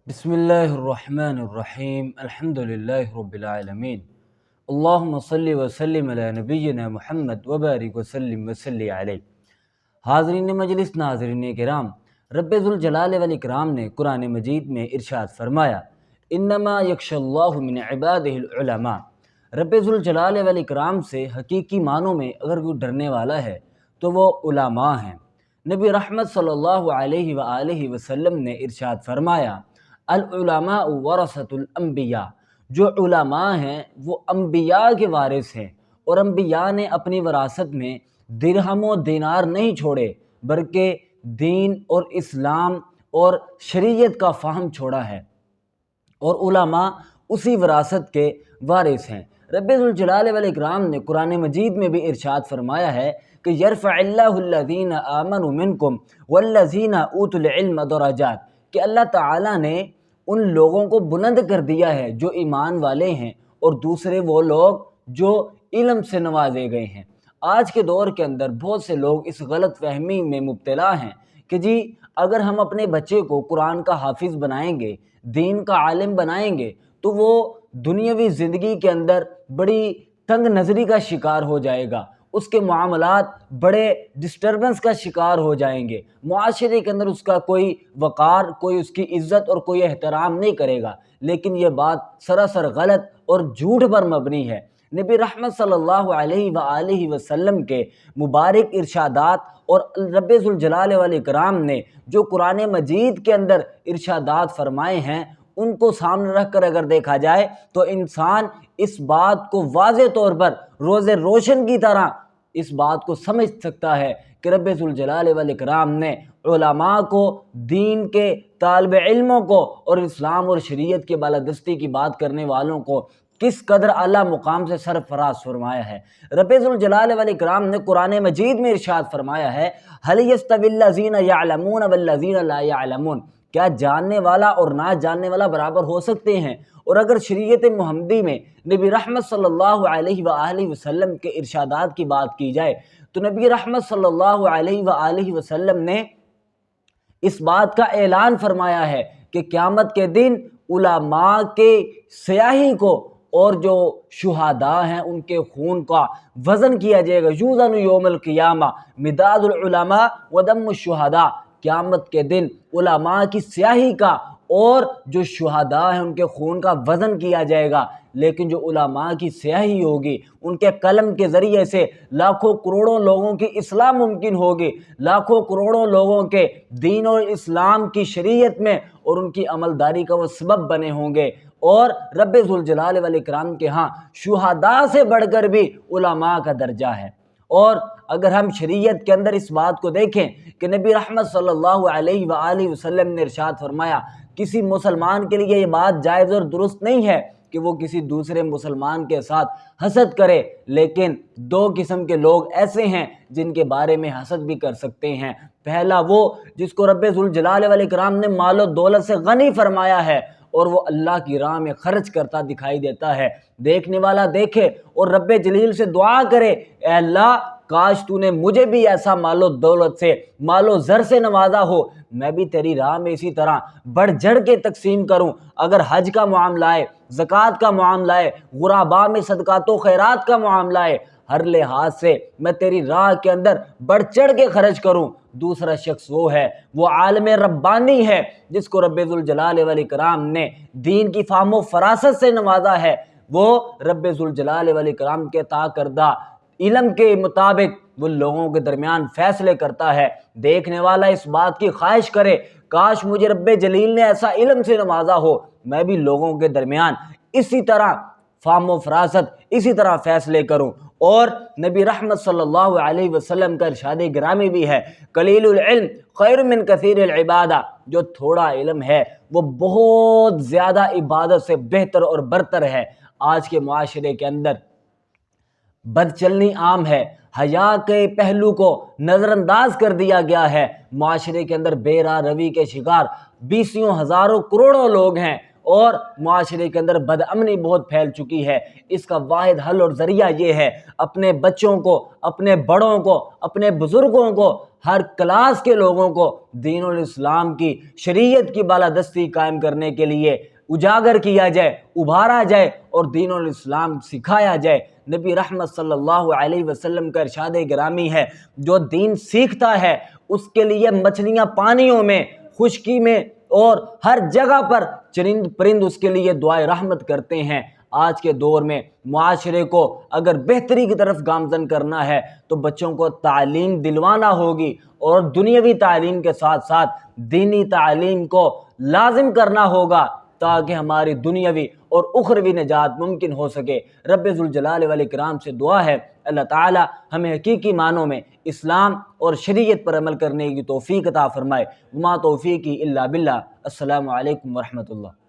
بسم اللہ الرحمن الرحیم الحمد للہ رب العالمین اللہم صلی وسلم علی نبینا محمد وبارک وسلم وصلی علیہ۔ حاضرین مجلس، ناظرین کرام، رب ذوالجلال والاکرام نے قرآن مجید میں ارشاد فرمایا، انما یخشی اللہ من عبادہ العلماء۔ رب ذوالجلال والاکرام سے حقیقی معنوں میں اگر کوئی ڈرنے والا ہے تو وہ علماء ہیں۔ نبی رحمت صلی اللہ علیہ وآلہ وسلم نے ارشاد فرمایا، العلماء ورثۃ الانبیاء، جو علماء ہیں وہ انبیاء کے وارث ہیں، اور انبیاء نے اپنی وراثت میں درہم و دینار نہیں چھوڑے بلکہ دین اور اسلام اور شریعت کا فہم چھوڑا ہے، اور علماء اسی وراثت کے وارث ہیں۔ رب ذوالجلال والاکرام نے قرآن مجید میں بھی ارشاد فرمایا ہے کہ یرفع اللہ الذین آمنوا منکم والذین اوتوا العلم درجات، کہ اللہ تعالیٰ نے ان لوگوں کو بلند کر دیا ہے جو ایمان والے ہیں، اور دوسرے وہ لوگ جو علم سے نوازے گئے ہیں۔ آج کے دور کے اندر بہت سے لوگ اس غلط فہمی میں مبتلا ہیں کہ جی اگر ہم اپنے بچے کو قرآن کا حافظ بنائیں گے، دین کا عالم بنائیں گے، تو وہ دنیاوی زندگی کے اندر بڑی تنگ نظری کا شکار ہو جائے گا، اس کے معاملات بڑے ڈسٹربنس کا شکار ہو جائیں گے، معاشرے کے اندر اس کا کوئی وقار، کوئی اس کی عزت اور کوئی احترام نہیں کرے گا۔ لیکن یہ بات سراسر غلط اور جھوٹ پر مبنی ہے۔ نبی رحمت صلی اللہ علیہ وآلہ وسلم کے مبارک ارشادات اور رب ذوالجلال والاکرام نے جو قرآن مجید کے اندر ارشادات فرمائے ہیں، ان کو سامنے رکھ کر اگر دیکھا جائے تو انسان اس بات کو واضح طور پر روز روشن کی طرح اس بات کو سمجھ سکتا ہے کہ رب ذوالجلال والاکرام نے علماء کو، دین کے طالب علموں کو اور اسلام اور شریعت کے بالادستی کی بات کرنے والوں کو کس قدر اعلیٰ مقام سے سرفراز فرمایا ہے۔ رب ذوالجلال والاکرام نے قرآن مجید میں ارشاد فرمایا ہے، هل يستوي الذين يعلمون والذين لا يعلمون، کیا جاننے والا اور نہ جاننے والا برابر ہو سکتے ہیں؟ اور اگر شریعت محمدی میں نبی رحمت صلی اللہ علیہ وآلہ وسلم کے ارشادات کی بات کی جائے تو نبی رحمت صلی اللہ علیہ وآلہ وسلم نے اس بات کا اعلان فرمایا ہے کہ قیامت کے دن علماء کے سیاہی کو اور جو شہداء ہیں ان کے خون کا وزن کیا جائے گا، یوزن یوم القیامہ مداد العلماء ودم الشہداء، قیامت کے دن علماء کی سیاہی کا اور جو شہداء ہیں ان کے خون کا وزن کیا جائے گا۔ لیکن جو علماء کی سیاہی ہوگی، ان کے قلم کے ذریعے سے لاکھوں کروڑوں لوگوں کی اصلاح ممکن ہوگی، لاکھوں کروڑوں لوگوں کے دین اور اسلام کی شریعت میں اور ان کی عملداری کا وہ سبب بنے ہوں گے۔ اور رب ذوالجلال والاکرام کے ہاں شہداء سے بڑھ کر بھی علماء کا درجہ ہے۔ اور اگر ہم شریعت کے اندر اس بات کو دیکھیں کہ نبی رحمت صلی اللہ علیہ وآلہ وسلم نے ارشاد فرمایا، کسی مسلمان کے لیے یہ بات جائز اور درست نہیں ہے کہ وہ کسی دوسرے مسلمان کے ساتھ حسد کرے، لیکن دو قسم کے لوگ ایسے ہیں جن کے بارے میں حسد بھی کر سکتے ہیں۔ پہلا وہ جس کو رب ذوالجلال والاکرام نے مال و دولت سے غنی فرمایا ہے اور وہ اللہ کی راہ میں خرچ کرتا دکھائی دیتا ہے، دیکھنے والا دیکھے اور رب جلیل سے دعا کرے، اے اللہ کاش تو نے مجھے بھی ایسا مال و دولت سے، مال و زر سے نوازا ہو، میں بھی تیری راہ میں اسی طرح بڑھ جڑ کے تقسیم کروں۔ اگر حج کا معاملہ ہے، زکوٰۃ کا معاملہ ہے، غرباء میں صدقات و خیرات کا معاملہ ہے، ہر لحاظ سے میں تیری راہ کے اندر بڑھ چڑھ کے خرچ کروں۔ دوسرا شخص وہ ہے، وہ عالم ربانی ہے جس کو رب ذوالجلال والاکرام نے دین کی فہم و فراست سے نوازا ہے، وہ رب ذوالجلال والاکرام کے عطا کردہ علم کے مطابق وہ لوگوں کے درمیان فیصلے کرتا ہے۔ دیکھنے والا اس بات کی خواہش کرے، کاش مجھے رب جلیل نے ایسا علم سے نوازا ہو، میں بھی لوگوں کے درمیان اسی طرح فہم و فراست، اسی طرح فیصلے کروں۔ اور نبی رحمت صلی اللہ علیہ وسلم کا ارشاد گرامی بھی ہے، قلیل العلم خیر من کثیر العبادہ، جو تھوڑا علم ہے وہ بہت زیادہ عبادت سے بہتر اور برتر ہے۔ آج کے معاشرے کے اندر بد چلنی عام ہے، حیا کے پہلو کو نظر انداز کر دیا گیا ہے، معاشرے کے اندر بے راہ روی کے شکار بیسیوں ہزاروں کروڑوں لوگ ہیں، اور معاشرے کے اندر بد امنی بہت پھیل چکی ہے، اس کا واحد حل اور ذریعہ یہ ہے اپنے بچوں کو، اپنے بڑوں کو، اپنے بزرگوں کو، ہر کلاس کے لوگوں کو دین الاسلام کی، شریعت کی بالادستی قائم کرنے کے لیے اجاگر کیا جائے، ابھارا جائے اور دین الاسلام سکھایا جائے۔ نبی رحمت صلی اللہ علیہ وسلم کا ارشاد گرامی ہے، جو دین سیکھتا ہے اس کے لیے مچھلیاں پانیوں میں، خشکی میں اور ہر جگہ پر چرند پرند اس کے لیے دعائے رحمت کرتے ہیں۔ آج کے دور میں معاشرے کو اگر بہتری کی طرف گامزن کرنا ہے تو بچوں کو تعلیم دلوانا ہوگی، اور دنیاوی تعلیم کے ساتھ ساتھ دینی تعلیم کو لازم کرنا ہوگا تاکہ ہماری دنیاوی اور اخروی نجات ممکن ہو سکے۔ رب ذوالجلال والاکرام سے دعا ہے اللہ تعالی ہمیں حقیقی معنوں میں اسلام اور شریعت پر عمل کرنے کی توفیق عطا فرمائے۔ وما توفیقی الا باللہ۔ السلام علیکم ورحمۃ اللہ۔